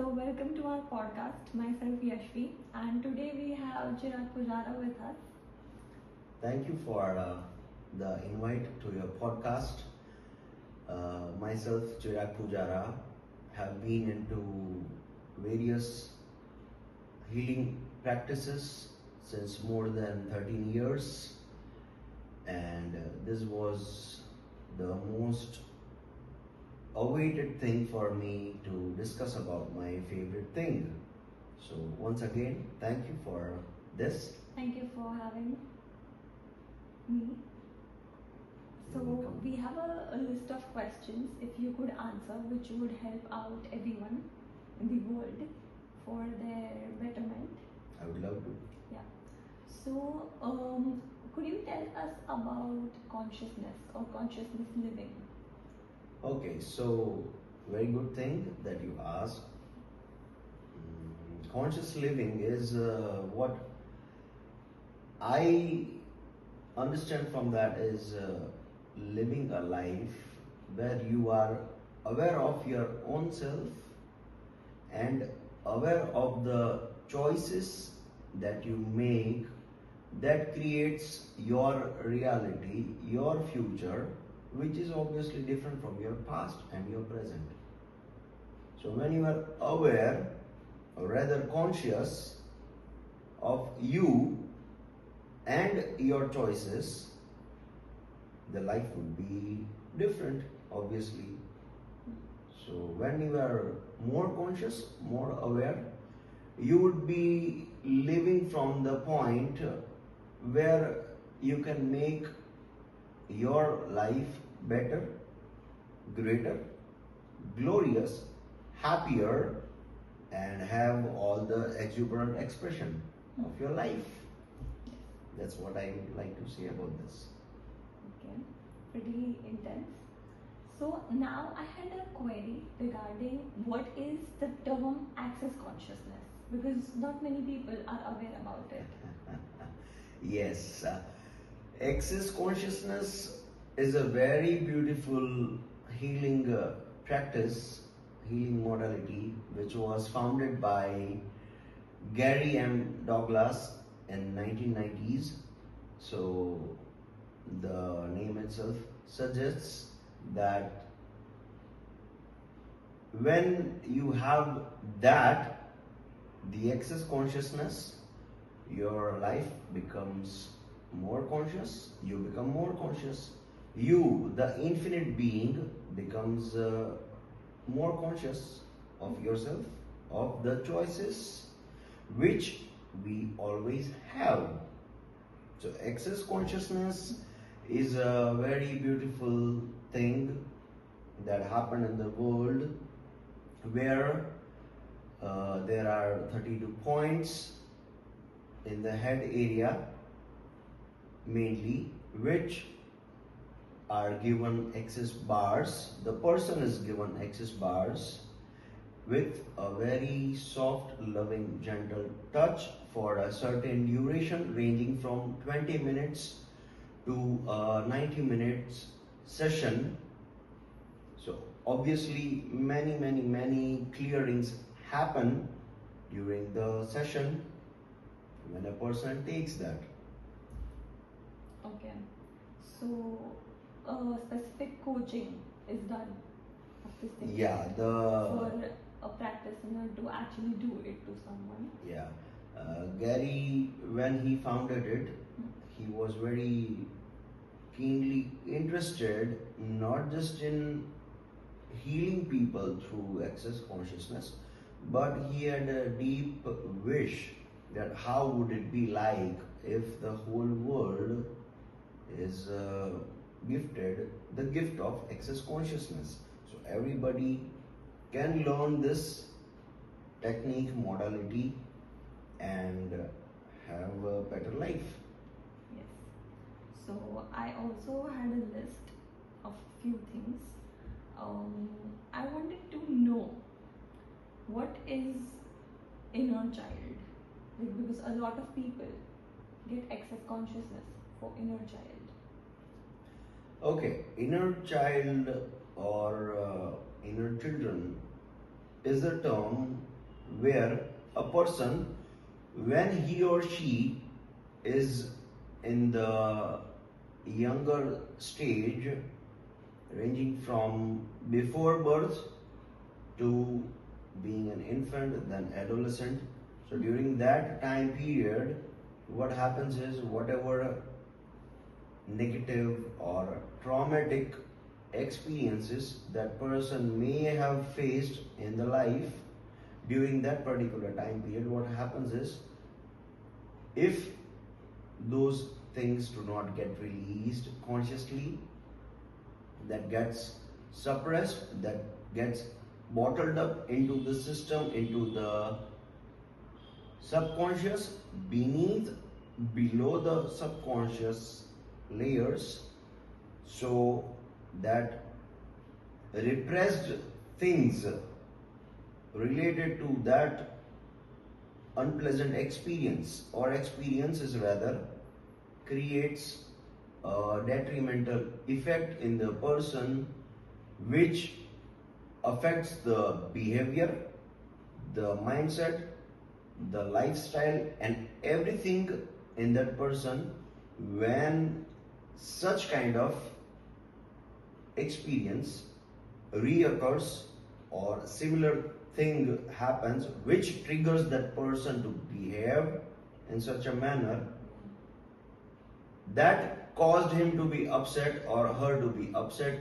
welcome to our podcast. Myself Yashvi, and today we have Chirag Pujara with us. Thank you for the invite to your podcast. Myself, Chirag Pujara, have been into various healing practices since more than 13 years, and this was the most awaited thing for me to discuss about my favorite thing. So, once again, thank you for this. Thank you for having me. So, You're welcome. we have a list of questions if you could answer, which would help out everyone in the world for their betterment. I would love to. Yeah. So, could you tell us about consciousness or consciousness living? Okay, so very good thing that you asked. Conscious living is what I understand from that is living a life where you are aware of your own self and aware of the choices that you make that creates your reality, your future, which is obviously different from your past and your present. So when you are aware, or rather conscious of you and your choices, the life would be different, obviously. So when you are more conscious, more aware, you would be living from the point where you can make your life better, greater, glorious, happier, and have all the exuberant expression of your life. That's what I would like to say about this. Okay, pretty intense. So now I had a query regarding what is the term access consciousness, because not many people are aware about it. Yes, access consciousness is a very beautiful healing practice, healing modality, which was founded by Gary M. Douglas in 1990s. So the name itself suggests that when you have that, the access consciousness, your life becomes more conscious, you become more conscious. You, the infinite being, becomes more conscious of yourself, of the choices which we always have. So access consciousness is a very beautiful thing that happened in the world where there are 32 points in the head area mainly, which are given access bars. The person is given access bars with a very soft, loving, gentle touch for a certain duration ranging from 20 minutes to a 90 minutes session. So obviously many clearings happen during the session when a person takes that. Okay, so specific coaching is done of this thing Yeah, for a practitioner to actually do it to someone. yeah. Gary, when he founded it, he was very keenly interested not just in healing people through access consciousness, but he had a deep wish that how would it be like if the whole world is gifted the gift of access consciousness. So everybody can learn this technique, modality, and have a better life. Yes. So I also had a list of few things. I wanted to know what is inner child, because a lot of people get access consciousness for inner child. Okay, inner child or inner children is a term where a person, when he or she is in the younger stage, ranging from before birth to being an infant, then adolescent. So during that time period, what happens is whatever negative or traumatic experiences that person may have faced in the life during that particular time period, what happens is if those things do not get released consciously, that gets suppressed, that gets bottled up into the system, into the subconscious, beneath, below the subconscious layers, so that repressed things related to that unpleasant experience or experiences rather creates a detrimental effect in the person, which affects the behavior, the mindset, the lifestyle, and everything in that person when such kind of experience reoccurs or similar thing happens which triggers that person to behave in such a manner that caused him to be upset or her to be upset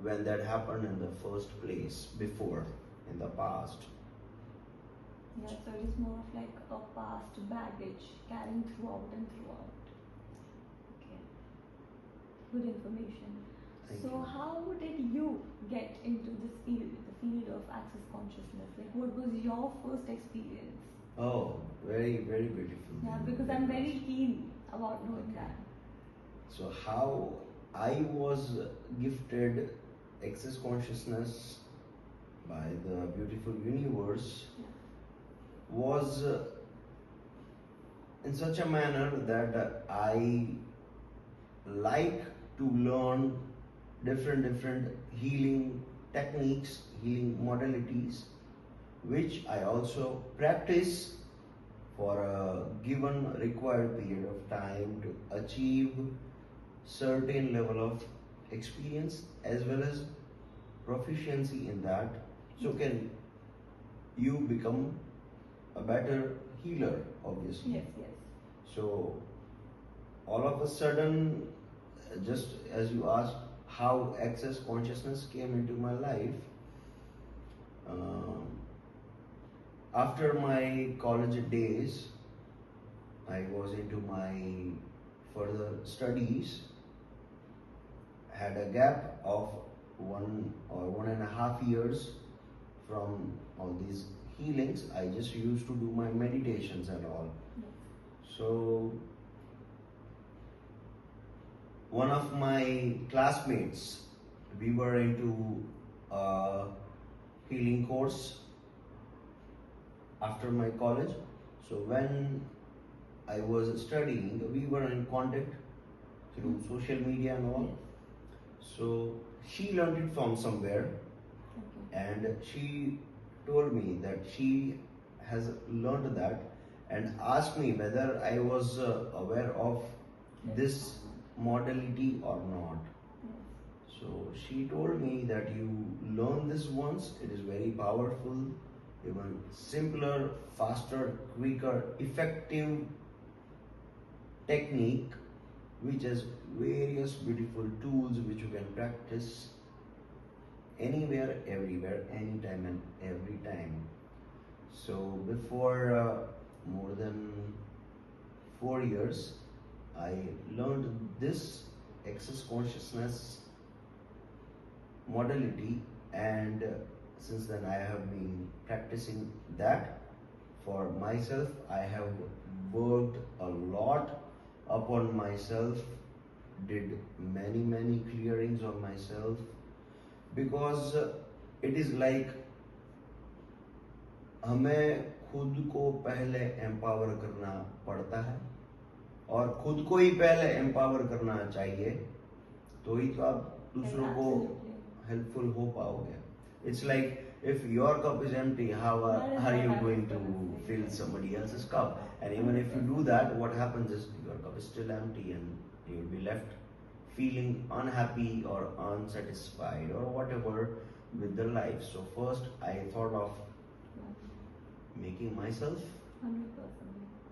when that happened in the first place before in the past. Yeah, so it is more of like a past baggage carrying throughout and throughout. Okay, good information. Thank So you. how did you get into this field, the field of access consciousness? Like, what was your first experience? Oh, very, very beautiful. Yeah, because I'm very keen about knowing that. So how I was gifted access consciousness by the beautiful universe Yeah. was in such a manner that I like to learn different healing techniques, healing modalities, which I also practice for a given required period of time to achieve certain level of experience as well as proficiency in that, so can you become a better healer, obviously. Yes, yes. So all of a sudden, just as you asked how access consciousness came into my life, um, after my college days, I was into my further studies, had a gap of 1.5 years from all these healings. I just used to do my meditations and all. So one of my classmates, we were into a healing course after my college. So when I was studying, we were in contact through social media and all. So she learned it from somewhere, and she told me that she has learned that and asked me whether I was aware of this modality or not. So she told me that you learn this once, it is very powerful, even simpler, faster, quicker, effective technique which has various beautiful tools which you can practice anywhere, everywhere, anytime and every time. So before more than 4 years, I learned this access consciousness modality, and since then I have been practicing that for myself. I have worked a lot upon myself, did many clearings on myself, because it is like हमें खुद को पहले empower करना पड़ता है और खुद को ही पहले एम्पावर करना चाहिए, तो ही तो आप दूसरों को हेल्पफुल हो पाओगे. It's like if your cup is empty, how That is are what you I was going to gonna say. fill somebody else's cup? And even if you do that, what happens is your cup is still empty and you'll be left feeling unhappy or unsatisfied or whatever with their life. So first I thought of making myself 100%.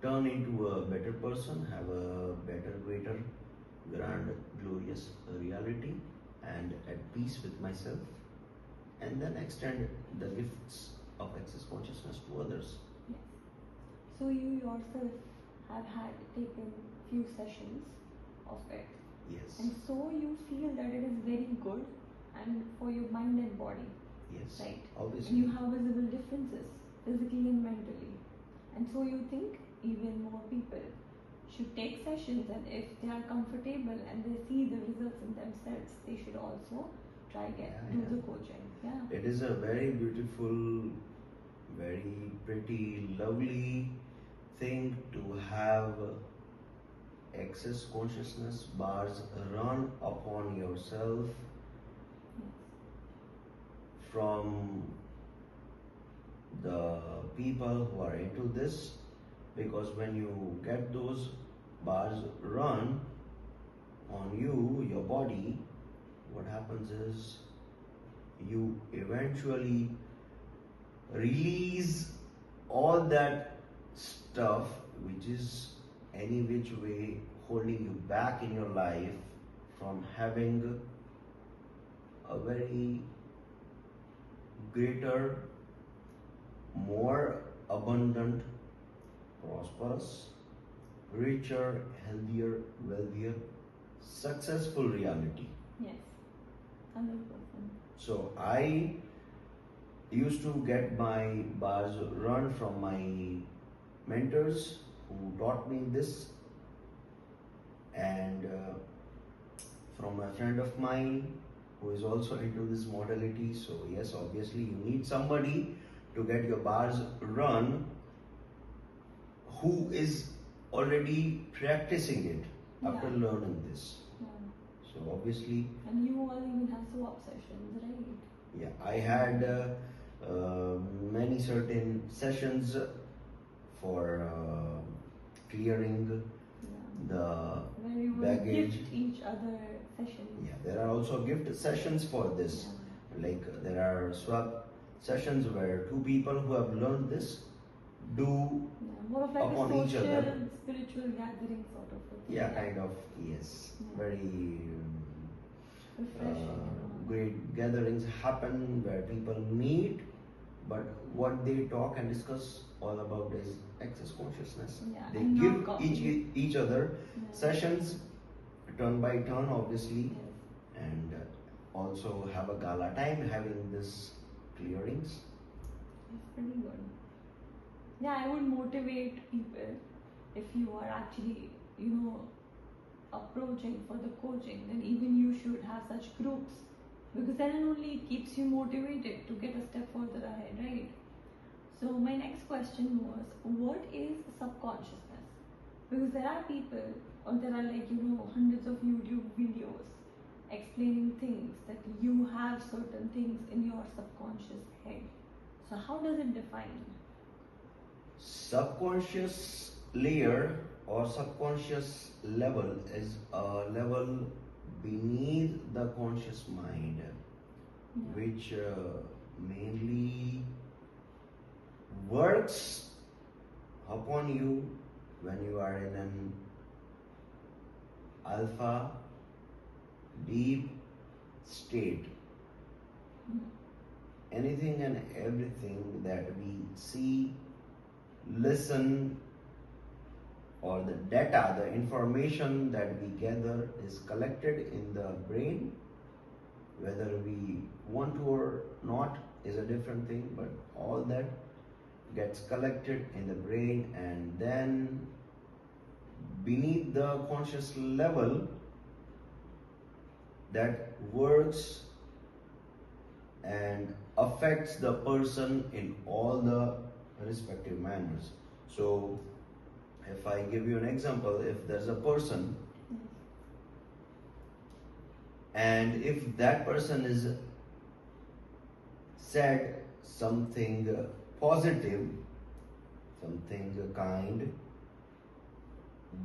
turn into a better person, have a better, greater, grand, glorious reality, and at peace with myself, and then extend the gifts of access consciousness to others. Yes. So you yourself have had taken few sessions of it, Yes. and so you feel that it is very good and for your mind and body, Yes. right? Obviously. And you have visible differences physically and mentally, and so you think even more people should take sessions, and if they are comfortable and they see the results in themselves, they should also try do Yeah. the coaching. Yeah. It is a very beautiful, very pretty, lovely thing to have access consciousness bars run upon yourself Yes. from the people who are into this, because when you get those bars run on you, your body, what happens is you eventually release all that stuff which is any which way holding you back in your life from having a very greater, more abundant, prosperous, richer, healthier, wealthier, successful reality. Yes. 100%. So I used to get my bars run from my mentors who taught me this, and from a friend of mine who is also into this modality. So yes, obviously you need somebody to get your bars run who is already practicing it after Yeah. learning this. Yeah. So obviously, And you all even have swap sessions, right? yeah, I had many certain sessions for clearing Yeah. the Where you will baggage. gift each other sessions. Yeah, there are also gift sessions for this. Yeah. Like there are swap sessions where two people who have learned this do, Yeah. More of like upon a each social, other. spiritual gathering sort of a thing. yeah, kind of, yes, Yeah. very Refreshing and all. great gatherings happen where people meet, but what they talk and discuss all about is access consciousness. Yeah, They and not give coffee. each other Yeah. sessions turn by turn, obviously, Yes. and also have a gala time having this clearings. It's pretty good. Yeah, I would motivate people if you are actually, approaching for the coaching, then even you should have such groups, because then only it keeps you motivated to get a step further ahead, right? So my next question was, what is subconsciousness? Because there are people, or there are hundreds of YouTube videos explaining things that you have certain things in your subconscious head. So how does it define? Subconscious layer or subconscious level is a level beneath the conscious mind, Yeah. which mainly works upon you when you are in an alpha deep state. Mm. Anything and everything that we see, listen, or the data, the information that we gather is collected in the brain. Whether we want to or not is a different thing, but all that gets collected in the brain, and then beneath the conscious level that works and affects the person in all the respective manners. So if I give you an example, if there's a person Yes. and if that person is said something positive, something kind,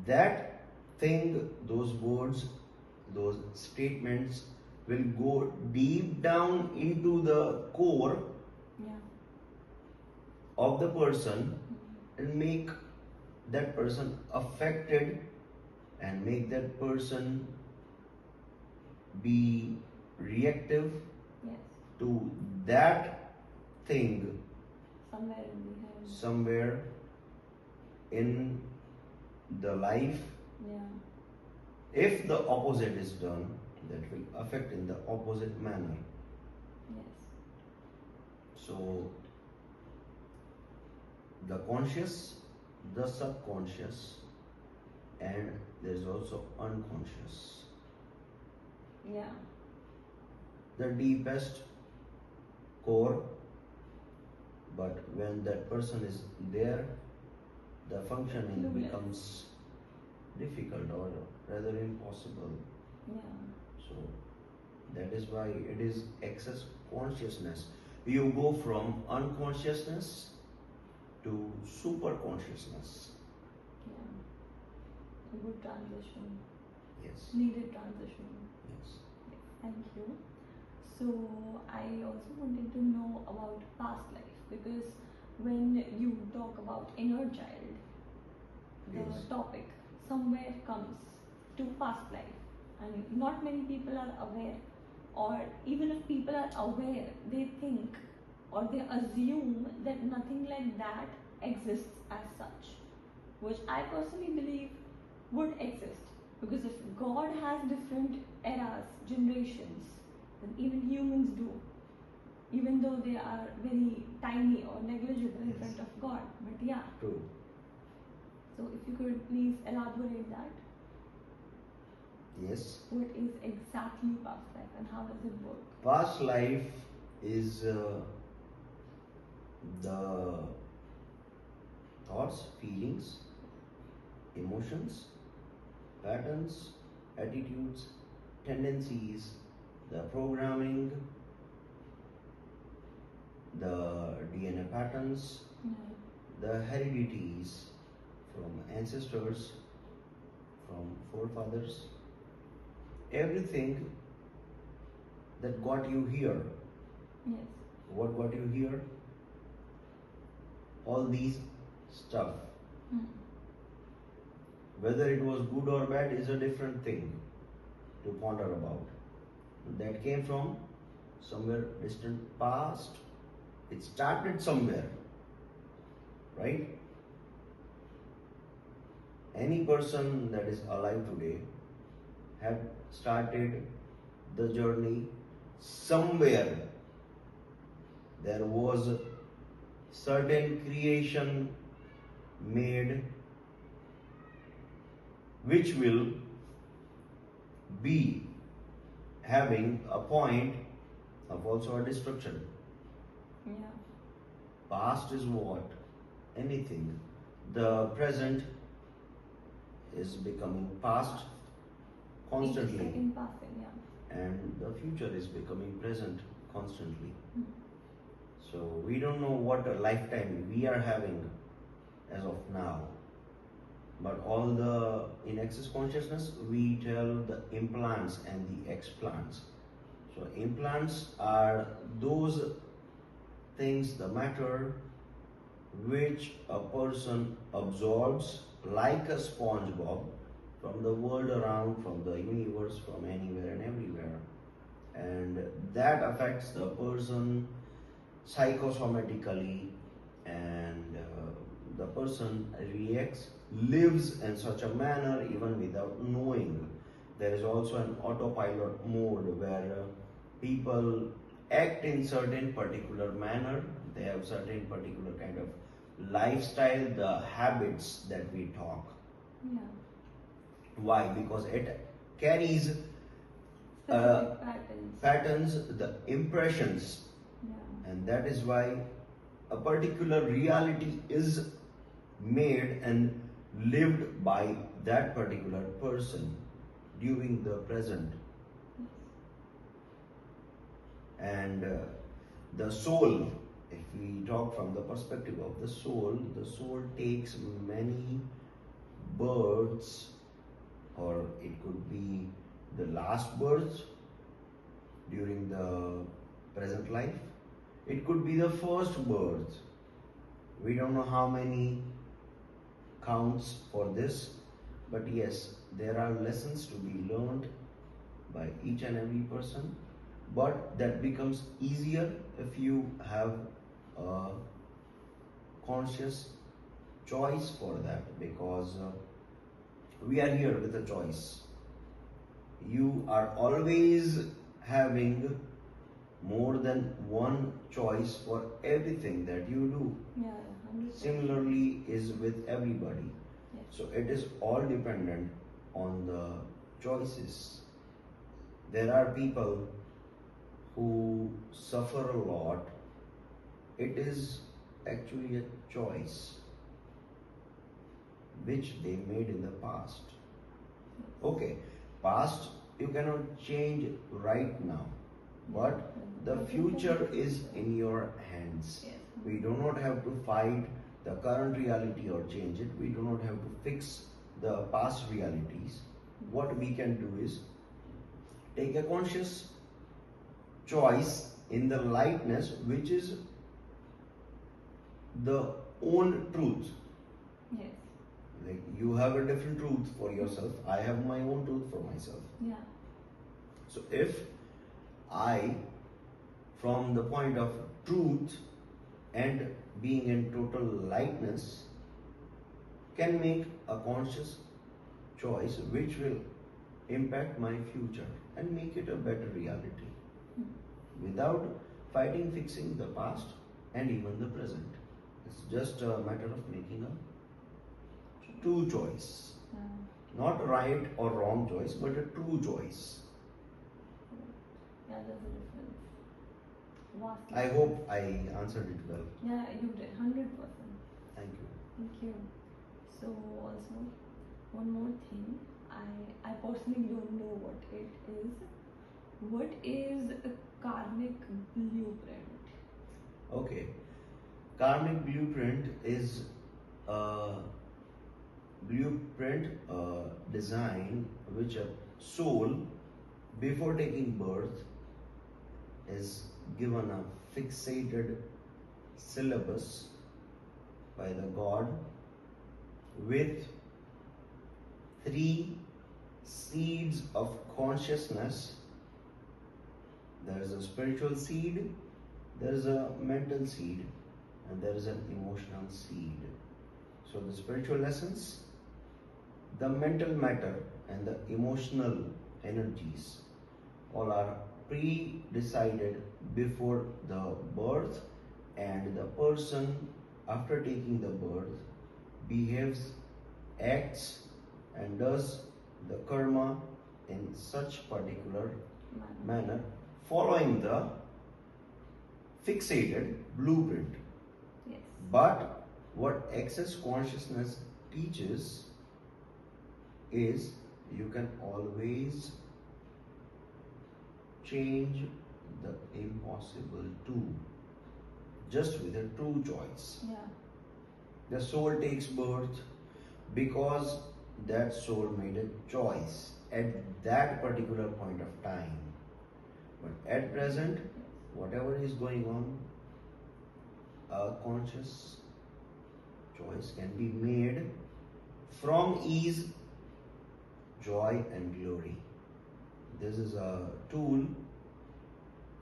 that thing, those words, those statements will go deep down into the core Yeah. of the person and make that person affected and make that person be reactive Yes. to that thing Somewhere in the head. somewhere in the life. Yeah. If the opposite is done, that will affect in the opposite manner. Yes. So the conscious, the subconscious, and there is also unconscious. Yeah. The deepest core, but when that person is there, the functioning Clueless. becomes difficult or rather impossible. Yeah. So that is why it is excess consciousness. You go from unconsciousness to super consciousness. Yeah. A good transition. Yes. Needed transition. Yes. Yes. Thank you. So I also wanted to know about past life, because when you talk about inner child, the Yes. topic somewhere comes to past life, and not many people are aware, or even if people are aware, they think or they assume that nothing like that exists as such, which I personally believe would exist, because if God has different eras, generations, then even humans do, even though they are very tiny or negligible in Yes. front of God. But yeah, True. so if you could please elaborate that. Yes. What is exactly past life and how does it work? Past life is the thoughts, feelings, emotions, patterns, attitudes, tendencies, the programming, the DNA patterns, Yeah. the heredities from ancestors, from forefathers, everything that got you here. Yes. What got you here? All these stuff. Hmm. Whether it was good or bad is a different thing to ponder about. That came from somewhere distant past. It started somewhere, right? Any person that is alive today have started the journey somewhere. There was certain creation made which will be having a point of also a destruction. Yeah. Past is what? Anything. The present is becoming past Each constantly, second passing. Yeah. and the future is becoming present constantly. Hmm. So we don't know what a lifetime we are having as of now. But all the in excess consciousness, we tell the implants and the explants. So implants are those things, the matter which a person absorbs like a SpongeBob from the world around, from the universe, from anywhere and everywhere. And that affects the person psychosomatically, and the person reacts, lives in such a manner even without knowing. There is also an autopilot mode where people act in certain particular manner. They have certain particular kind of lifestyle, the habits that we talk. Yeah. Why? Because it carries Specific patterns. patterns, the impressions, Yeah. and that is why a particular reality is made and lived by that particular person during the present. Yes. And the soul if we talk from the perspective of the soul takes many births, or it could be the last birth during the present life. It could be the first birth. We don't know how many counts for this, but yes, there are lessons to be learned by each and every person, but that becomes easier if you have a conscious choice for that, because we are here with a choice. You are always having more than one choice for everything that you do. Yeah, 100%. Similarly is with everybody. Yes. So it is all dependent on the choices. There are people who suffer a lot. It is actually a choice which they made in the past. Okay, past you cannot change right now, but the future is in your hands. Yes. We do not have to fight the current reality or change it. We do not have to fix the past realities. What we can do is take a conscious choice in the lightness, which is the own truth. Yes. Like you have a different truth for yourself, I have my own truth for myself. Yeah. So if I, from the point of truth and being in total lightness, can make a conscious choice which will impact my future and make it a better reality, without fighting fixing the past and even the present. It's just a matter of making a true choice. Not right or wrong choice, but a true choice. Yeah, there's a difference. Vastly. I hope I answered it well. Yeah, you did 100%. Thank you. Thank you. So also one more thing, I personally don't know what it is. What is a karmic blueprint? Okay. Karmic blueprint is a blueprint, design which a soul, before taking birth, is given a fixated syllabus by the God with 3 seeds of consciousness. There is a spiritual seed, there is a mental seed, and there is an emotional seed. So the spiritual essence, the mental matter, and the emotional energies all are pre-decided before the birth, and the person after taking the birth behaves, acts, and does the karma in such particular manner, following the fixated blueprint. Yes. But what access consciousness teaches is you can always change the impossible too, just with a true choice. Yeah. The soul takes birth because that soul made a choice at that particular point of time. But at present, whatever is going on, a conscious choice can be made from ease, joy, and glory. This is a tool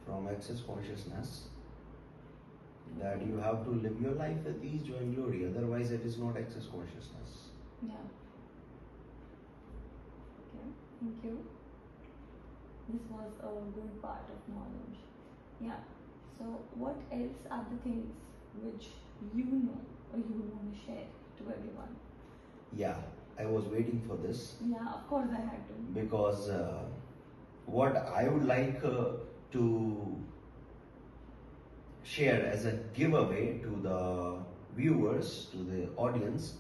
from Access Consciousness that you have to live your life with ease, joy, and glory. Otherwise, it is not Access Consciousness. Yeah. Okay. Thank you. This was a good part of knowledge. Yeah. So, what else are the things which you know or you want to share to everyone? Yeah, I was waiting for this Yeah, of course I had to. because what I would like to share as a giveaway to the viewers, to the audience,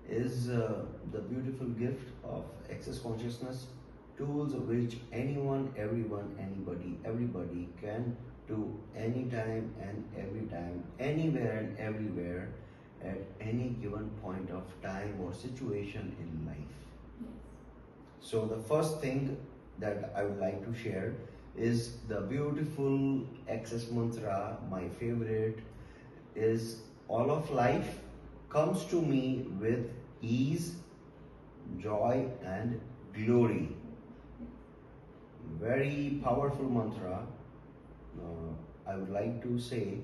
is the beautiful gift of Access Consciousness tools, which anyone, everyone, anybody, everybody can to any time and every time, anywhere and everywhere, at any given point of time or situation in life. Yes. So, the first thing that I would like to share is the beautiful Access mantra. My favorite is all of life comes to me with ease, joy, and glory. Very powerful mantra. I would like to say,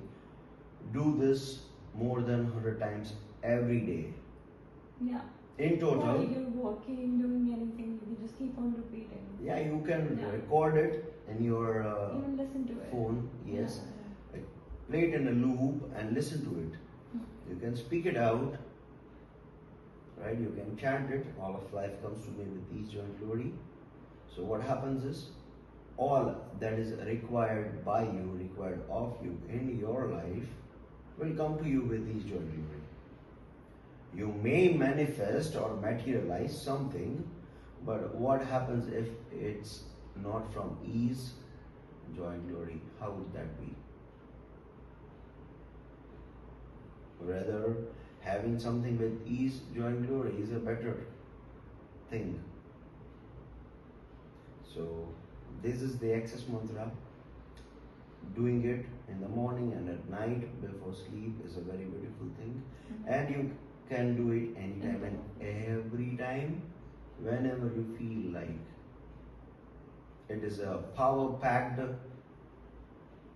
do this more than 100 times every day. Yeah. In While total, you're walking, doing anything, you can just keep on repeating. yeah, you can Yeah. record it in your Even listen to it. phone, yes. Yeah, Like, play it in a loop and listen to it. You can speak it out, right? You can chant it. All of life comes to me with ease, joy, and glory. So what happens is, all that is required by you, required of you in your life, will come to you with ease, joy, and glory. You may manifest or materialize something, but what happens if it's not from ease, joy, and glory? How would that be? Rather, having something with ease, joy, and glory is a better thing. So, this is the Access mantra. Doing it in the morning and at night before sleep is a very beautiful thing, and you can do it anytime and every time, whenever you feel like. It is a power packed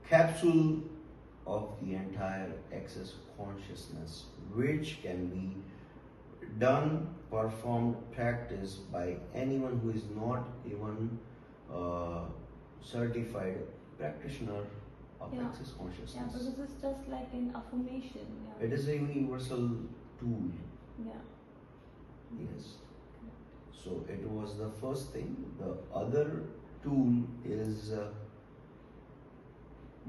capsule of the entire Access consciousness, which can be done, performed, practiced by anyone who is not even certified practitioner of Yeah. Access Yeah, consciousness. because it's just like an affirmation. Yeah. It is a universal tool. Yeah. Yes. So it was the first thing. The other tool is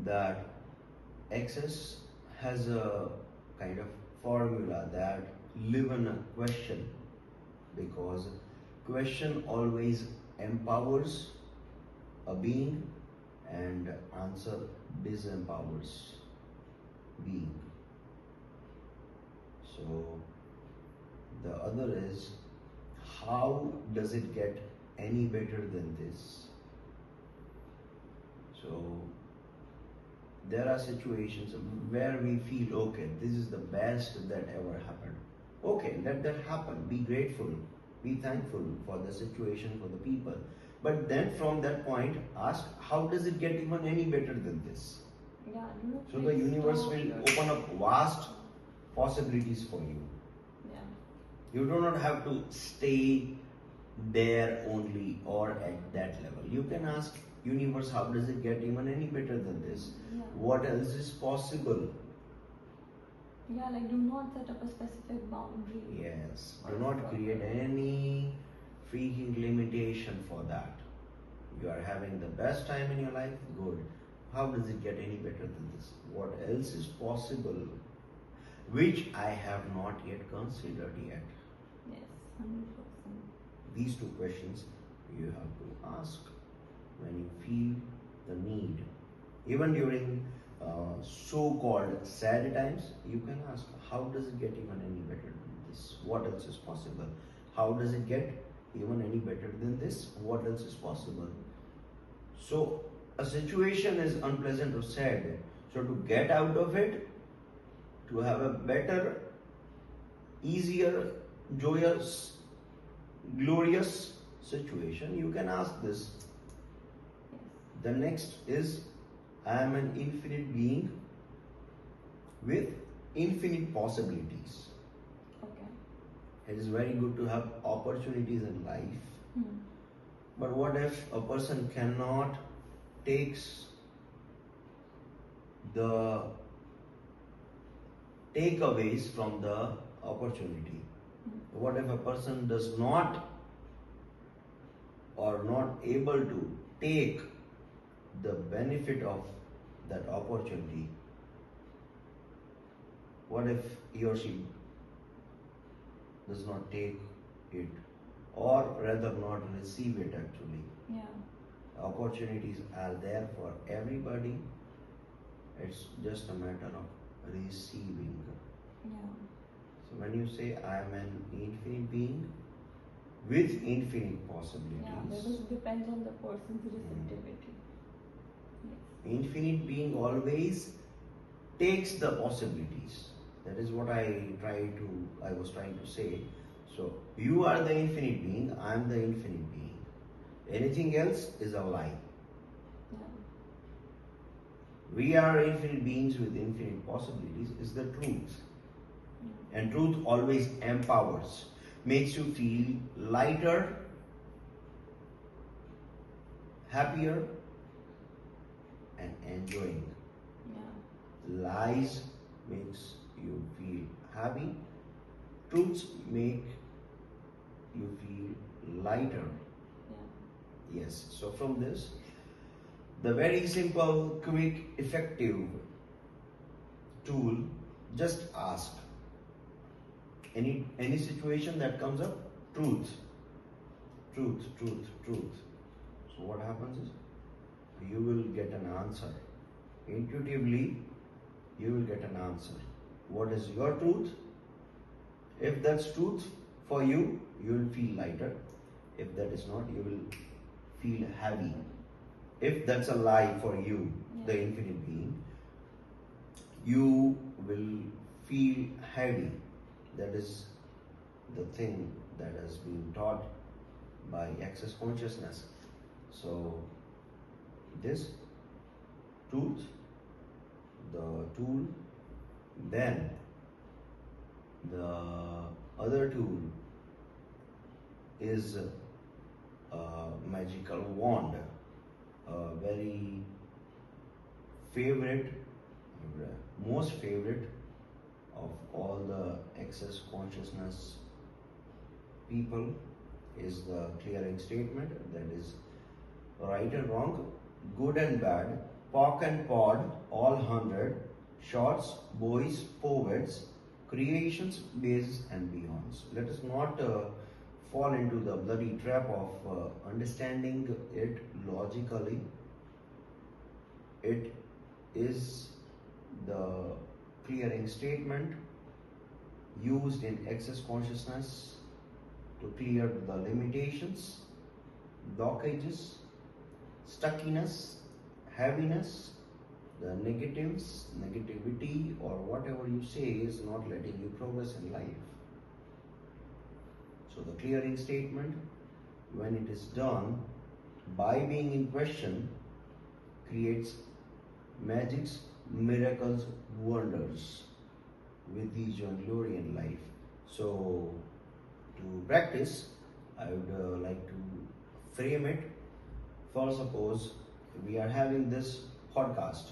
that Access has a kind of formula that live in a question, because question always empowers a being and answer disempowers being. So the other is, how does it get any better than this? So there are situations where we feel, okay, this is the best that ever happened. Okay, let that happen. Be grateful, be thankful for the situation, for the people. But then from that point, ask, how does it get even any better than this? Yeah. Do not So the feel universe stop will your- open up vast possibilities for you. Yeah. You do not have to stay there only or at that level. You can ask universe, how does it get even any better than this? Yeah. What else is possible? Yeah, like do not set up a specific boundary. Yes. Do not create any freaking limitation for that. You are having the best time in your life, good. How does it get any better than this? What else is possible? Which I have not yet considered yet. Yes, 100%. These two questions you have to ask when you feel the need. Even during so-called sad times, you can ask, how does it get even any better than this? What else is possible? How does it get even any better than this? What else is possible? So a situation is unpleasant or sad. So to get out of it, to have a better, easier, joyous, glorious situation, you can ask this. Yes. The next is, I am an infinite being with infinite possibilities. Okay. It is very good to have opportunities in life, Hmm. but what if a person cannot takes the takeaways from the opportunity? What if a person does not or not able to take the benefit of that opportunity? What if he or she does not take it, or rather not receive it actually? Yeah. Opportunities are there for everybody, It's just a matter of receiving. Yeah. So when you say I am an infinite being with infinite Yeah, possibilities, because it depends on the person's receptivity. Yes. infinite being always takes the possibilities. That is what I was trying to say. So you are the infinite being, I am the infinite being. Anything else is a lie. Yeah. We are infinite beings with infinite possibilities is the truth. Yeah. And truth always empowers, makes you feel lighter, happier, and enjoying. Yeah. Lies makes you feel happy. Truths make you feel lighter. Yeah. Yes. So from this, the very simple, quick, effective tool, just ask. Any situation that comes up, truth, truth, truth, truth. So what happens is you will get an answer. Intuitively, you will get an answer. What is your truth? If that's truth for you, you will feel lighter. If that is not, you will feel heavy. If that's a lie for you, the infinite being, you will feel heavy. That is the thing that has been taught by access consciousness. So, this truth, the tool, then the other tool is a magical wand, a very favorite, most favorite of all the access consciousness people is the clearing statement, that is right and wrong, good and bad, POC and POD, all 100, shorts, boys, poets, creations, bases and beyonds. Let us not fall into the bloody trap of understanding it logically. It is the clearing statement used in access consciousness to clear the limitations, blockages, stuckiness, heaviness, the negatives, negativity, or whatever you say is not letting you progress in life. So the clearing statement, when it is done by being in question, creates magics, miracles, wonders with the John glory in life. So to practice, I would like to frame it. For suppose we are having this podcast.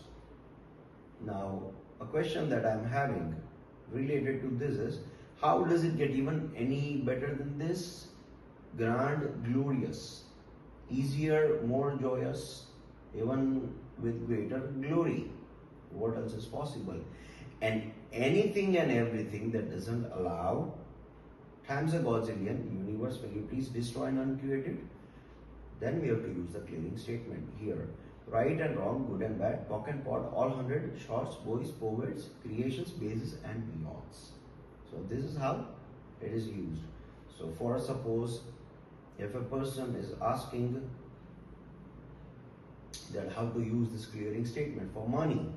Now, a question that I'm having related to this is, how does it get even any better than this? Grand, glorious, easier, more joyous, even with greater glory. What else is possible? And anything and everything that doesn't allow, times a godzillion, universe, will you please destroy and uncreate it? Then we have to use the clearing statement here. Right and wrong, good and bad, POC and POD, all 100, shorts, boys, poets, creations, bases and beyonds. So this is how it is used. So for suppose, if a person is asking that how to use this clearing statement for money.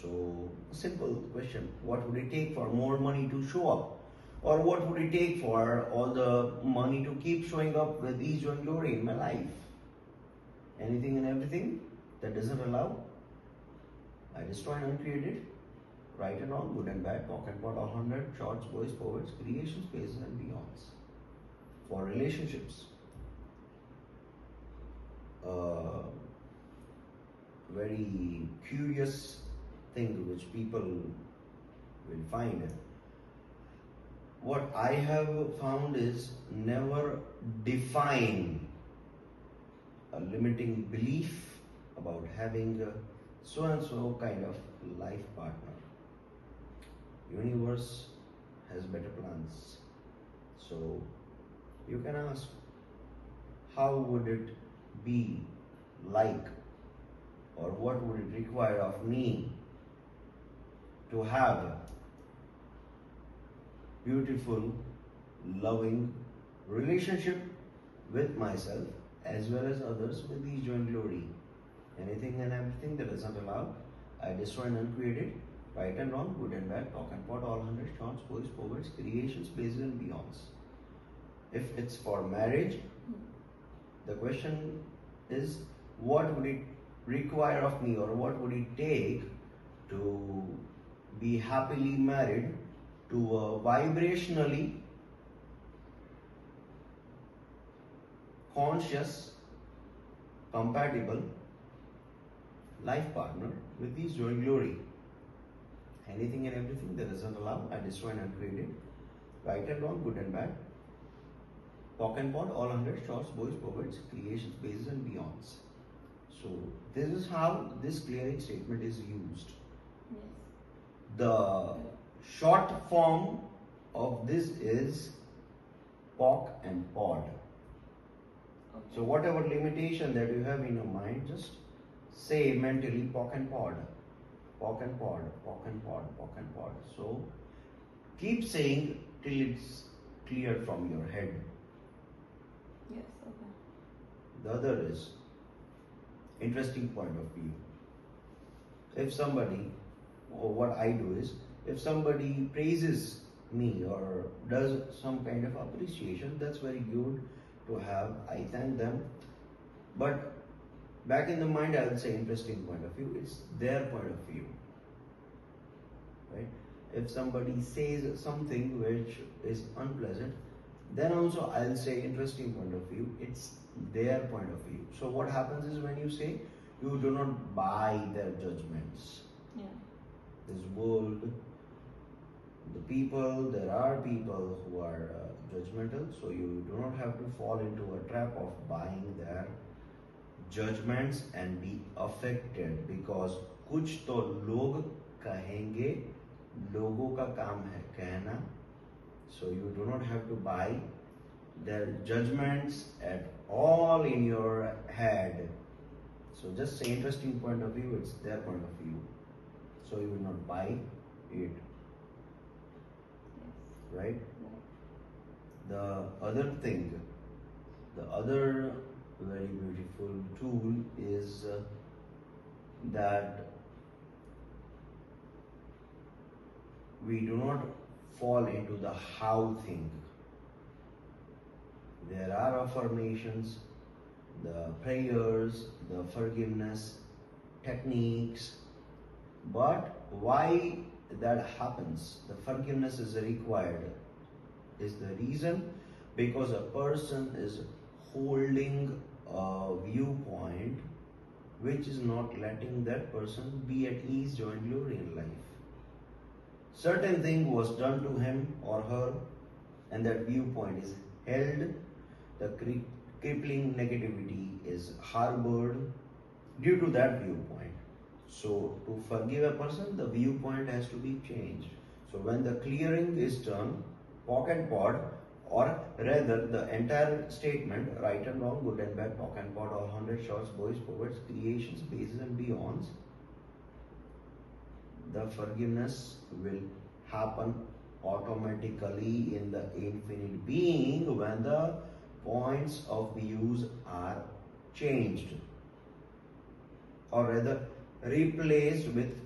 So a simple question, what would it take for more money to show up? Or what would it take for all the money to keep showing up with ease and glory in my life? Anything and everything that doesn't allow, I destroy and uncreate it. Right and wrong, good and bad, POC and POD, all 100, shorts, boys, poets, creations, bases and beyonds. For relationships, very curious thing which people will find. What I have found is never define a limiting belief about having a so and so kind of life partner. Universe has better plans. So you can ask, how would it be like, or what would it require of me to have beautiful, loving relationship with myself as well as others with His joy and glory. Anything and everything that is not allowed, I destroy and uncreate it. Right and wrong, good and bad, talk and pot, all hundred, shorts, boys, forwards, creations, places and beyonds. If it's for marriage, the question is, what would it require of me, or what would it take to be happily married to a vibrationally conscious, compatible life partner with His joy and glory. Anything and everything that is not allowed, I destroy and uncreate it. Right and wrong, good and bad, talk and pot, all hundred, shorts, boys, forwards, creations, bases and beyonds. So this is how this clearing statement is used. Yes. The short form of this is POC and POD. Okay. So whatever limitation that you have in your mind, just say mentally POC and POD. POC and POD, POC and POD, POC and POD. So keep saying till it's clear from your head. Yes, okay. The other is interesting point of view. If somebody, or what I do is, if somebody praises me or does some kind of appreciation, that's very good to have. I thank them. But back in the mind, I will say interesting point of view. It's their point of view, right? If somebody says something which is unpleasant, then also I'll say interesting point of view. It's their point of view. So what happens is, when you say, you do not buy their judgments. Yeah. This world, the people, there are people who are judgmental, so you do not have to fall into a trap of buying their judgments and be affected, because कुछ तो लोग कहेंगे, लोगों का काम है कहना. So you do not have to buy their judgments at all in your head. So just say interesting point of view, it's their point of view. So you will not buy it, Yes. right? Right. The other thing, the other very beautiful tool is that we do not fall into the how thing. There are affirmations, the prayers, the forgiveness techniques, but why that happens, the forgiveness is required, is the reason because a person is holding a viewpoint which is not letting that person be at ease, joy and glory in life. Certain thing was done to him or her, and that viewpoint is held. The crippling negativity is harbored due to that viewpoint. So to forgive a person, the viewpoint has to be changed. So when the clearing is done, POC and POD, or rather the entire statement, right and wrong, good and bad, POC and POD, all hundred, shorts, boys, forwards, creations, bases and beyonds, the forgiveness will happen automatically in the infinite being when the points of views are changed, or rather replaced with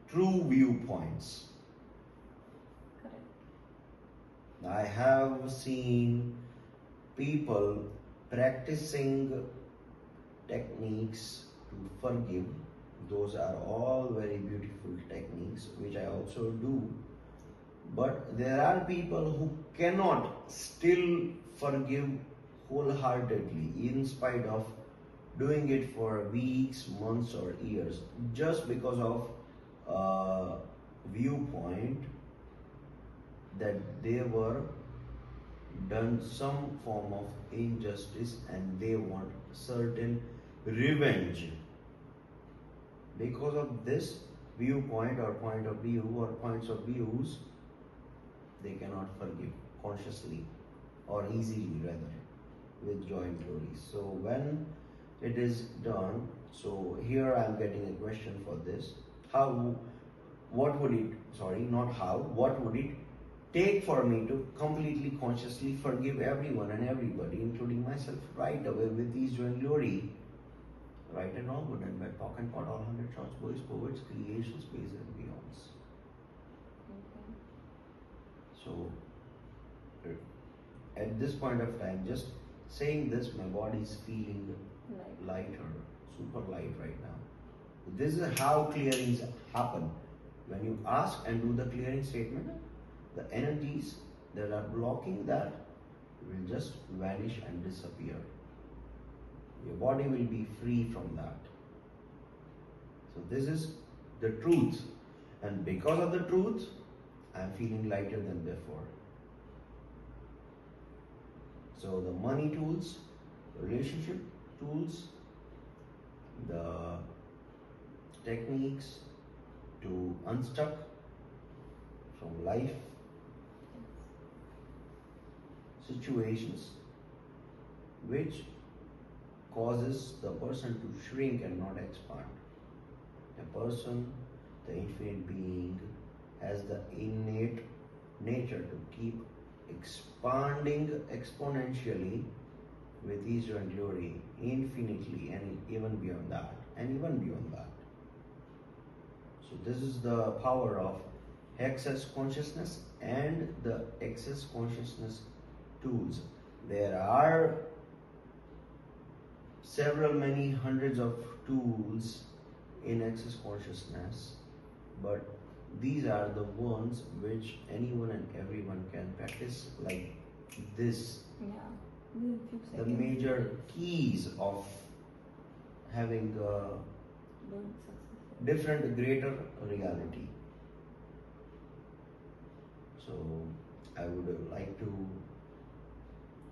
true viewpoints. Correct. I have seen people practicing techniques to forgive. Those are all very beautiful techniques, which I also do. But there are people who cannot still forgive wholeheartedly, in spite of doing it for weeks, months, or years, just because of a viewpoint that they were done some form of injustice and they want certain revenge. Because of this viewpoint or point of view or points of views, they cannot forgive consciously or easily, rather, with joy and glory. So when it is done. So here I am getting a question for this. How, what would it, sorry, not how, what would it take for me to completely consciously forgive everyone and everybody, including myself, right away with ease, joy, and glory? Right and wrong, good and bad, talk and part, all 100 shots, boys, poets, creation, space, and beyonds. Okay. So, at this point of time, just saying this, my body is feeling lighter, super light right now. This is how clearings happen. When you ask and do the clearing statement, the energies that are blocking that will just vanish and disappear. Your body will be free from that. So this is the truth. And because of the truth, I am feeling lighter than before. So the money tools, the relationship tools, the techniques to unstuck from life situations which causes the person to shrink and not expand. A person, the infinite being, has the innate nature to keep expanding exponentially with ease and glory, infinitely, and even beyond that, and even beyond that. So this is the power of access consciousness and the access consciousness tools. There are many hundreds of tools in access consciousness, but these are the ones which anyone and everyone can practice like this. Yeah. Within few The seconds. major keys of having a Doing successful. different, greater reality. So I would like to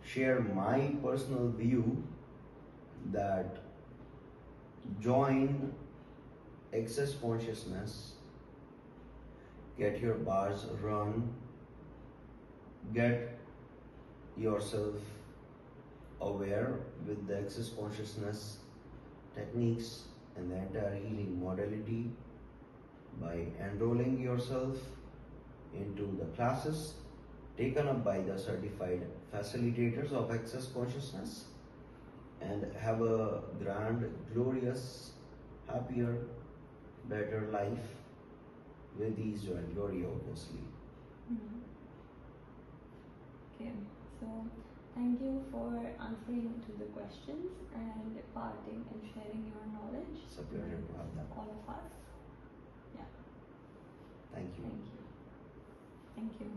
share my personal view that join access consciousness, get your bars run, get yourself aware with the access consciousness techniques and the entire healing modality by enrolling yourself into the classes taken up by the certified facilitators of access consciousness, and have a grand, glorious, happier, better life with ease and glory, obviously. Mhm. Okay, so thank you for answering to the questions and parting and sharing your knowledge It's a pleasure to have that. all of us. Yeah, Thank you. thank you. Thank you.